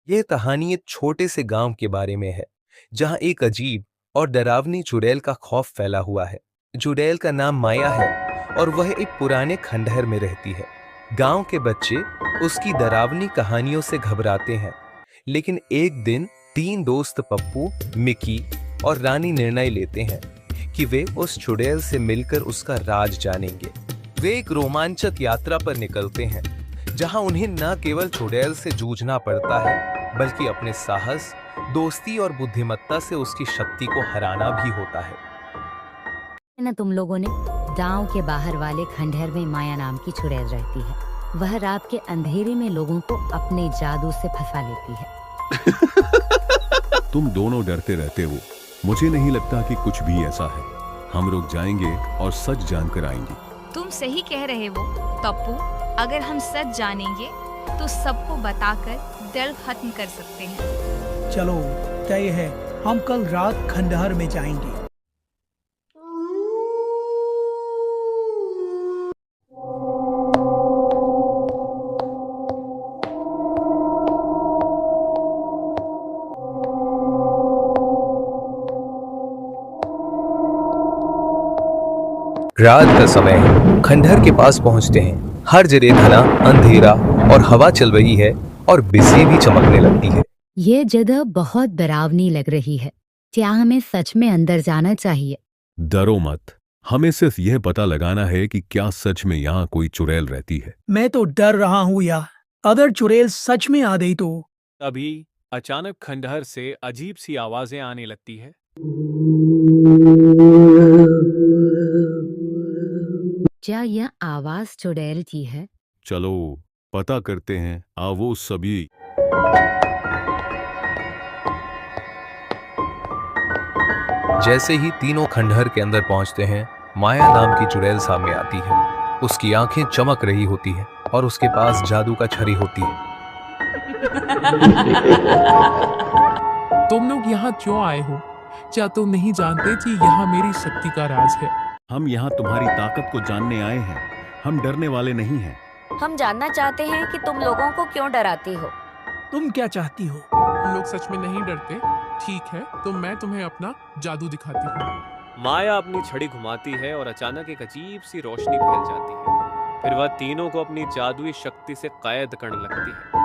यह कहानी एक छोटे से गांव के बारे में है, जहां एक अजीब और डरावनी चुड़ैल का खौफ फैला हुआ है। चुड़ैल का नाम माया है और वह एक पुराने खंडहर में रहती है। गांव के बच्चे उसकी डरावनी कहानियों से घबराते हैं, लेकिन एक दिन तीन दोस्त पप्पू, मिकी और रानी निर्णय लेते हैं कि वे उस चुड़ैल से मिलकर उसका राज जानेंगे। वे एक रोमांचक यात्रा पर निकलते हैं, जहां उन्हें न केवल चुड़ैल से जूझना पड़ता है, बल्कि अपने साहस, दोस्ती और बुद्धिमत्ता से उसकी शक्ति को हराना भी होता है। ना तुम लोगों ने गांव के बाहर वाले खंडहर में माया नाम की चुड़ैल रहती है। वह रात के अंधेरे में लोगों को अपने जादू से फंसा लेती है। तुम दोनों डरते रहते हो। मुझे नहीं लगता कि कुछ भी ऐसा है। हम रुक जाएंगे और सच जानकर आएंगे। तुम सही कह रहे हो तप्पू। अगर हम सच जानेंगे तो सबको बताकर डर खत्म कर सकते हैं। चलो, तय है, हम कल रात खंडहर में जाएंगे। रात का समय है। खंडहर के पास पहुंचते हैं। हर जगह घना अंधेरा और हवा चल रही है और बिजली भी चमकने लगती है। ये जगह बहुत डरावनी लग रही है। क्या हमें सच में अंदर जाना चाहिए? डरो मत। हमें सिर्फ यह पता लगाना है कि क्या सच में यहाँ कोई चुड़ैल रहती है। मैं तो डर रहा हूँ यार। अगर चुड़ैल सच में आ गई तो। तभी अचानक खंडहर से अजीब सी आवाजें आने लगती है। क्या यह आवाज चुड़ैल की है? चलो पता करते हैं। आओ सभी। जैसे ही तीनों खंडहर के अंदर पहुंचते हैं, माया नाम की चुड़ैल सामने आती है। उसकी आंखें चमक रही होती हैं और उसके पास जादू का छड़ी होती है। तुम लोग यहाँ क्यों आए हो? क्या तुम नहीं जानते कि यहाँ मेरी शक्ति का राज है? हम यहाँ तुम्हारी ताकत को जानने आए हैं। हम डरने वाले नहीं हैं। हम जानना चाहते हैं कि तुम लोगों को क्यों डराती हो। तुम क्या चाहती हो? हम लोग सच में नहीं डरते। ठीक है, तो मैं तुम्हें अपना जादू दिखाती हूँ। माया अपनी छड़ी घुमाती है और अचानक एक अजीब सी रोशनी फैल जाती है। फिर वह तीनों को अपनी जादुई शक्ति से कैद करने लगती है।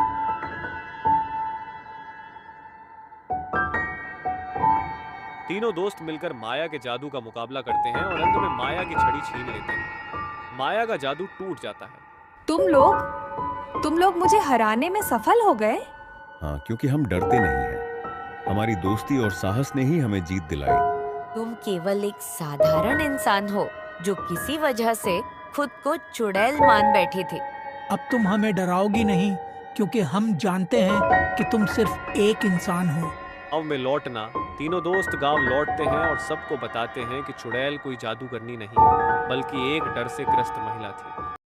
तीनों दोस्त मिलकर माया के जादू का मुकाबला करते हैं और अंत में माया की छड़ी छीन लेते हैं। माया का जादू टूट जाता है। तुम लोग मुझे हराने में सफल हो गए। हाँ, क्योंकि हम डरते नहीं हैं। हमारी दोस्ती और साहस ने ही हमें जीत दिलाई। तुम केवल एक साधारण इंसान हो जो किसी वजह से खुद को चुड़ैल मान बैठे थे। अब तुम हमें डराओगी नहीं, क्योंकि हम जानते हैं कि तुम सिर्फ एक इंसान हो। गांव में लौटना। तीनों दोस्त गांव लौटते हैं और सबको बताते हैं कि चुड़ैल कोई जादूगरनी नहीं, बल्कि एक डर से ग्रस्त महिला थी।